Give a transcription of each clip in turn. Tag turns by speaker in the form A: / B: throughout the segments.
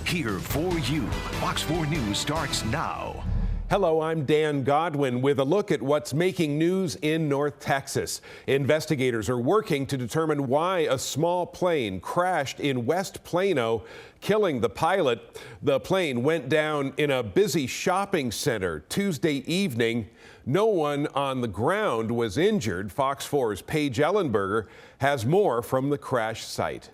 A: here for you. Fox 4 News starts now.
B: Hello, I'm Dan Godwin with a look at what's making news in North Texas. Investigators are working to determine why a small plane crashed in West Plano, killing the pilot. The plane went down in a busy shopping center Tuesday evening. No one on the ground was injured. Fox 4's Paige Ellenberger has more from the crash site.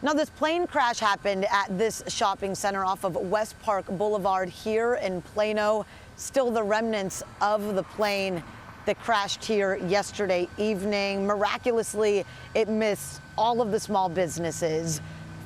C: Now, this plane crash happened at this shopping center off of West Park Boulevard here in Plano. Still the remnants of the plane that crashed here yesterday evening. Miraculously, it missed all of the small businesses.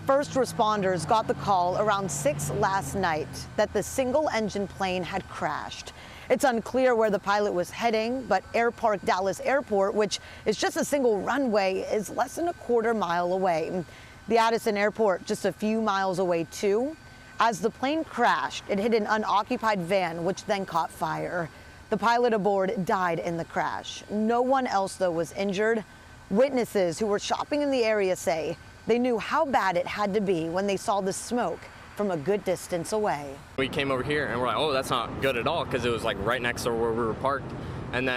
C: First responders got the call around 6 last night that the single-engine plane had crashed. It's unclear where the pilot was heading, but Air Park Dallas Airport, which is just a single runway, is less than a quarter mile away. The Addison Airport just a few miles away too. As the plane crashed, it hit an unoccupied van, which then caught fire. The pilot aboard died in the crash. No one else, though, was injured. Witnesses who were shopping in the area say they knew how bad it had to be when they saw the smoke from a good distance away.
D: We came over here and we're like, oh, that's not good at all, because it was like right next to where we were parked. And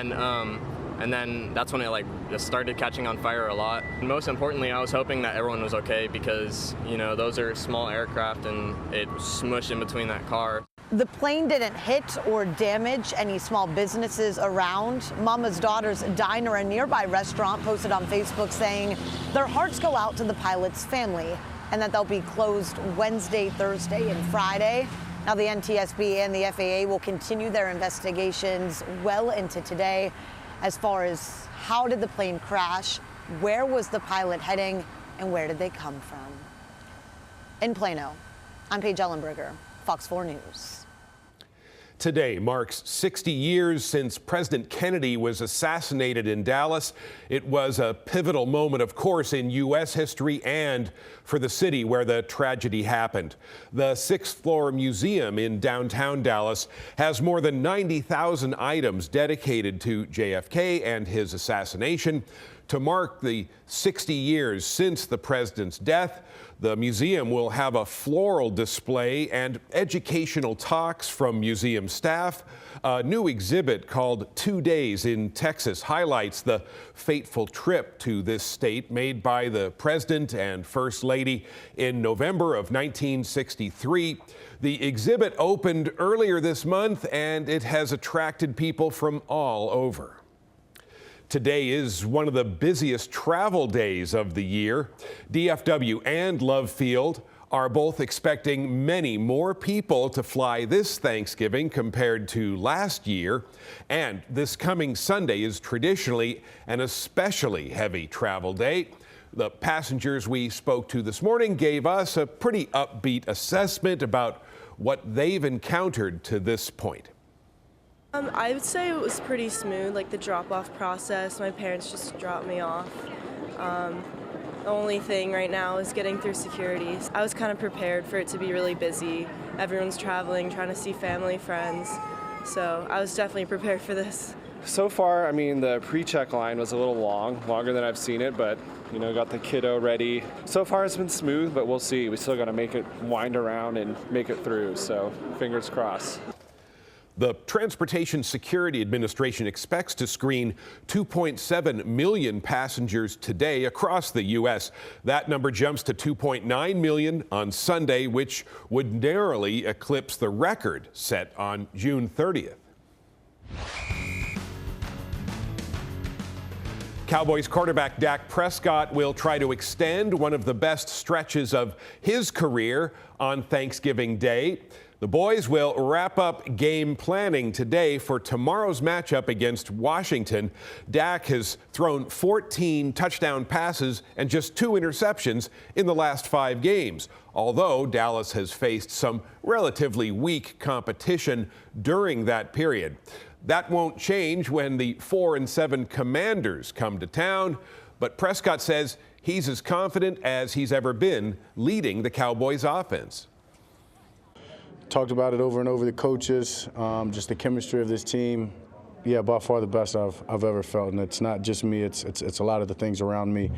D: then that's when it just started catching on fire a lot. And most importantly, I was hoping that everyone was okay, because, you know, those are small aircraft and it smushed in between that car.
C: The plane didn't hit or damage any small businesses around. Mama's Daughter's Diner, a nearby restaurant, posted on Facebook saying their hearts go out to the pilot's family and that they'll be closed Wednesday, Thursday, and Friday. Now, the NTSB and the FAA will continue their investigations well into today as far as how did the plane crash, where was the pilot heading, and where did they come from. In Plano, I'm Paige Ellenberger, Fox 4 News.
B: Today marks 60 years since President Kennedy was assassinated in Dallas. It was a pivotal moment, of course, in U.S. history and for the city where the tragedy happened. The sixth-floor museum in downtown Dallas has more than 90,000 items dedicated to JFK and his assassination. To mark the 60 years since the president's death, the museum will have a floral display and educational talks from museum staff. A new exhibit called 2 Days in Texas highlights the fateful trip to this state made by the president and first lady in November of 1963. The exhibit opened earlier this month, and it has attracted people from all over. Today is one of the busiest travel days of the year. DFW and Love Field are both expecting many more people to fly this Thanksgiving compared to last year. And this coming Sunday is traditionally an especially heavy travel day. The passengers we spoke to this morning gave us a pretty upbeat assessment about what they've encountered to this point.
E: I would say it was pretty smooth, like the drop-off process. My parents just dropped me off. The only thing right now is getting through security. I was kind of prepared for it to be really busy. Everyone's traveling, trying to see family, friends. So I was definitely prepared for this.
F: So far, I mean, the pre-check line was a little longer than I've seen it, but, you know, got the kiddo ready. So far it's been smooth, but we'll see. We still got to make it wind around and make it through, so fingers crossed.
B: The Transportation Security Administration expects to screen 2.7 million passengers today across the U.S. That number jumps to 2.9 million on Sunday, which would narrowly eclipse the record set on June 30th. Cowboys quarterback Dak Prescott will try to extend one of the best stretches of his career on Thanksgiving Day. The boys will wrap up game planning today for tomorrow's matchup against Washington. Dak has thrown 14 touchdown passes and just 2 interceptions in the last 5 games, although Dallas has faced some relatively weak competition during that period. That won't change when the 4-7 Commanders come to town, but Prescott says he's as confident as he's ever been leading the Cowboys offense.
G: Talked about it over and over, the coaches, just the chemistry of this team. Yeah, by far the best I've ever felt, and it's not just me. It's a lot of the things around me.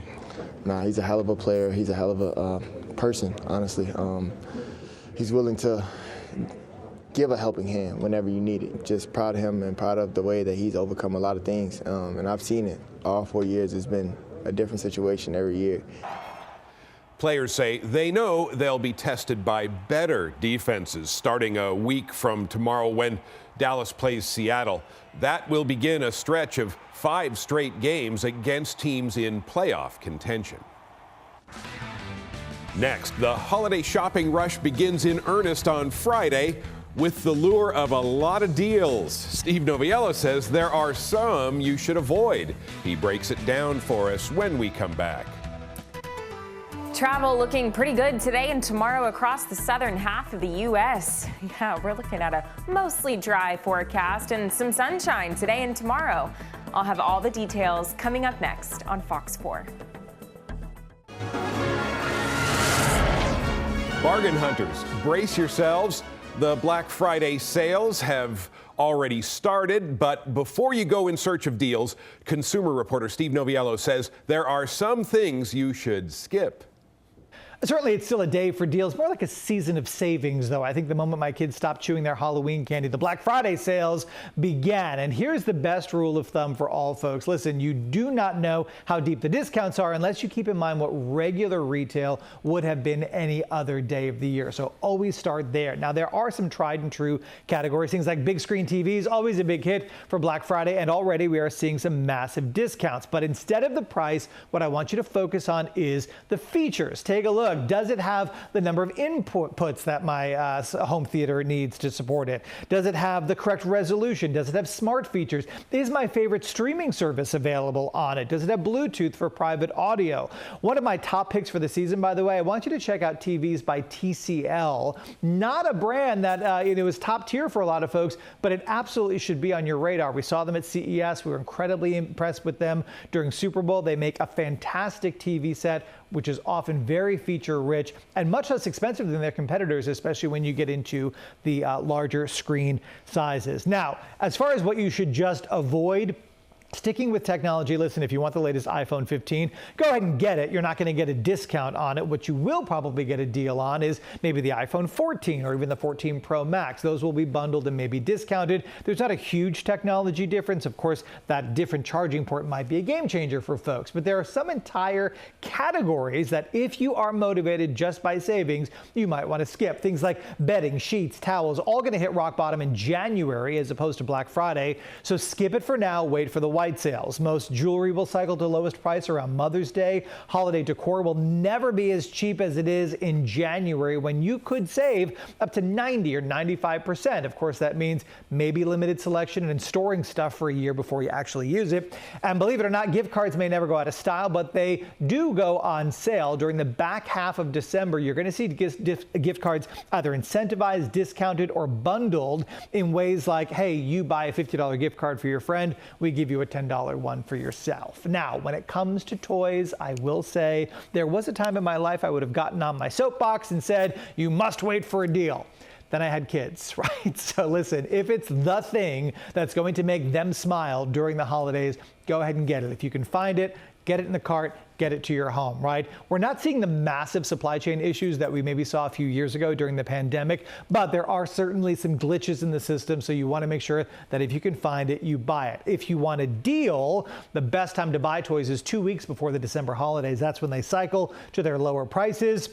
H: Nah, he's a hell of a player. He's a hell of a person, honestly. He's willing to give a helping hand whenever you need it. Just proud of him and proud of the way that he's overcome a lot of things. And I've seen it. All 4 years, it's been a different situation every year.
B: Players say they know they'll be tested by better defenses starting a week from tomorrow when Dallas plays Seattle. That will begin a stretch of 5 straight games against teams in playoff contention. Next, the holiday shopping rush begins in earnest on Friday with the lure of a lot of deals. Steve Noviello says there are some you should avoid. He breaks it down for us when we come back.
I: Travel looking pretty good today and tomorrow across the southern half of the U.S. Yeah, we're looking at a mostly dry forecast and some sunshine today and tomorrow. I'll have all the details coming up next on Fox 4.
B: Bargain hunters, brace yourselves. The Black Friday sales have already started, but before you go in search of deals, consumer reporter Steve Noviello says there are some things you should skip.
J: Certainly, it's still a day for deals, more like a season of savings, though. I think the moment my kids stopped chewing their Halloween candy, the Black Friday sales began. And here's the best rule of thumb for all folks. Listen, you do not know how deep the discounts are unless you keep in mind what regular retail would have been any other day of the year. So always start there. Now, there are some tried and true categories, things like big screen TVs, always a big hit for Black Friday. And already we are seeing some massive discounts. But instead of the price, what I want you to focus on is the features. Take a look. Does it have the number of inputs that my home theater needs to support it? Does it have the correct resolution? Does it have smart features? Is my favorite streaming service available on it? Does it have Bluetooth for private audio? One of my top picks for the season, by the way, I want you to check out TVs by TCL. Not a brand that is top tier for a lot of folks, but it absolutely should be on your radar. We saw them at CES. We were incredibly impressed with them during Super Bowl. They make a fantastic TV set, which is often very feature-rich and much less expensive than their competitors, especially when you get into the larger screen sizes. Now, as far as what you should just avoid, sticking with technology, listen, if you want the latest iPhone 15, go ahead and get it. You're not going to get a discount on it. What you will probably get a deal on is maybe the iPhone 14 or even the 14 Pro Max. Those will be bundled and maybe discounted. There's not a huge technology difference. Of course, that different charging port might be a game changer for folks, but there are some entire categories that if you are motivated just by savings, you might want to skip. Things like bedding, sheets, towels, all going to hit rock bottom in January as opposed to Black Friday. So skip it for now. Wait for the white sales. Most jewelry will cycle to lowest price around Mother's Day. Holiday decor will never be as cheap as it is in January when you could save up to 90 or 95%. Of course, that means maybe limited selection and storing stuff for a year before you actually use it. And believe it or not, gift cards may never go out of style, but they do go on sale during the back half of December. You're going to see gift cards either incentivized, discounted, or bundled in ways like, hey, you buy a $50 gift card for your friend, we give you a $10 one for yourself. Now, when it comes to toys, I will say there was a time in my life I would have gotten on my soapbox and said, you must wait for a deal. Then I had kids, right? So listen, if it's the thing that's going to make them smile during the holidays, go ahead and get it. If you can find it, get it in the cart, get it to your home, right? We're not seeing the massive supply chain issues that we maybe saw a few years ago during the pandemic, but there are certainly some glitches in the system, so you want to make sure that if you can find it, you buy it. If you want a deal, the best time to buy toys is 2 weeks before the December holidays. That's when they cycle to their lower prices.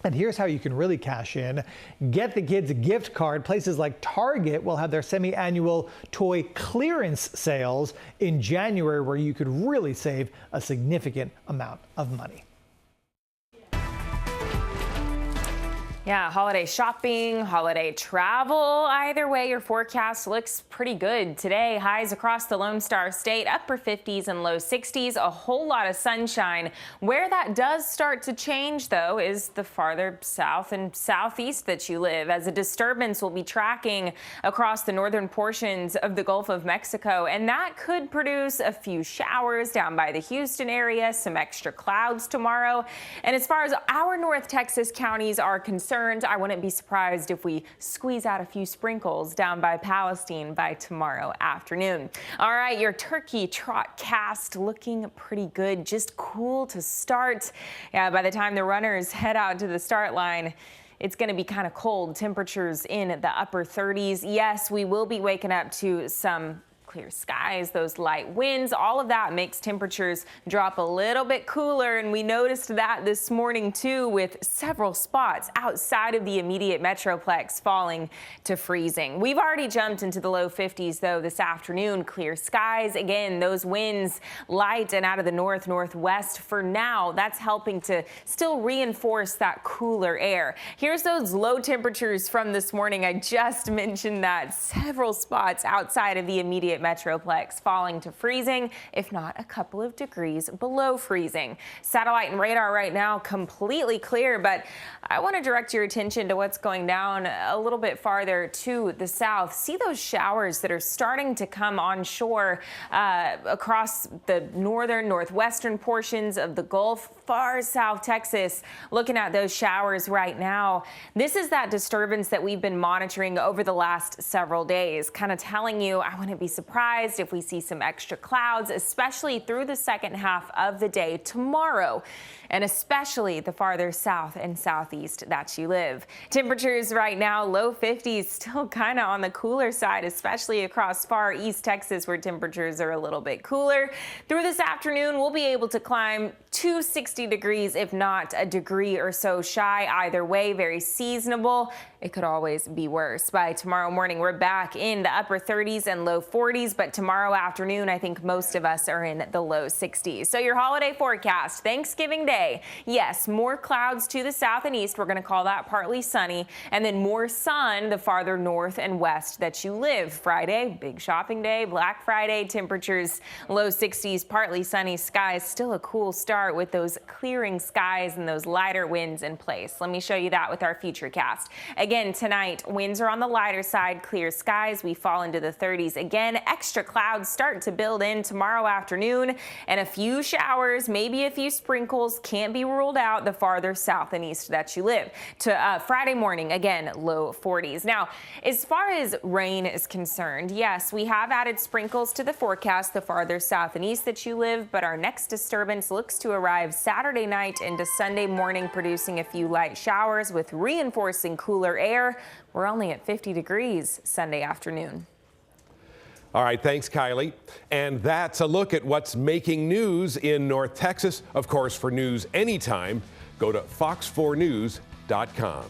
J: And here's how you can really cash in. Get the kids a gift card. Places like Target will have their semi-annual toy clearance sales in January where you could really save a significant amount of money.
I: Yeah, holiday shopping, holiday travel. Either way, your forecast looks pretty good. Today, highs across the Lone Star State, upper 50s and low 60s, a whole lot of sunshine. Where that does start to change, though, is the farther south and southeast that you live, as a disturbance will be tracking across the northern portions of the Gulf of Mexico, and that could produce a few showers down by the Houston area, some extra clouds tomorrow. And as far as our North Texas counties are concerned, concerned, I wouldn't be surprised if we squeeze out a few sprinkles down by Palestine by tomorrow afternoon. All right, your turkey trot cast looking pretty good, just cool to start. Yeah, by the time the runners head out to the start line, it's going to be kind of cold. Temperatures in the upper 30s. Yes, we will be waking up to some clear skies, those light winds, all of that makes temperatures drop a little bit cooler. And we noticed that this morning too, with several spots outside of the immediate metroplex falling to freezing. We've already jumped into the low 50s though this afternoon. Clear skies again, those winds light and out of the northwest for now. That's helping to still reinforce that cooler air. Here's those low temperatures from this morning. I just mentioned that several spots outside of the immediate metroplex falling to freezing, if not a couple of degrees below freezing. Satellite and radar right now completely clear, but I want to direct your attention to what's going down a little bit farther to the south. See those showers that are starting to come onshore across the northwestern portions of the Gulf, far south Texas. Looking at those showers right now, this is that disturbance that we've been monitoring over the last several days, kind of telling you I wouldn't be surprised if we see some extra clouds, especially through the second half of the day tomorrow, and especially the farther south and southeast that you live. Temperatures right now, low 50s, still kind of on the cooler side, especially across far east Texas where temperatures are a little bit cooler. Through this afternoon, we'll be able to climb to 60 degrees, if not a degree or so shy. Either way, very seasonable. It could always be worse. By tomorrow morning, we're back in the upper 30s and low 40s, but tomorrow afternoon, I think most of us are in the low 60s. So your holiday forecast, Thanksgiving Day. Yes, more clouds to the south and east. We're going to call that partly sunny, and then more sun the farther north and west that you live. Friday, big shopping day, Black Friday, temperatures low 60s, partly sunny skies. Still a cool start with those clearing skies and those lighter winds in place. Let me show you that with our futurecast. Again, tonight, winds are on the lighter side, clear skies. We fall into the 30s again. Extra clouds start to build in tomorrow afternoon, and a few showers, maybe a few sprinkles, can't be ruled out the farther south and east that you live. To Friday morning, again, low 40s. Now, as far as rain is concerned, yes, we have added sprinkles to the forecast the farther south and east that you live, but our next disturbance looks to arrive Saturday night into Sunday morning, producing a few light showers with reinforcing cooler air. We're only at 50 degrees Sunday afternoon.
B: All right, thanks, Kylie. And that's a look at what's making news in North Texas. Of course, for news anytime, go to fox4news.com.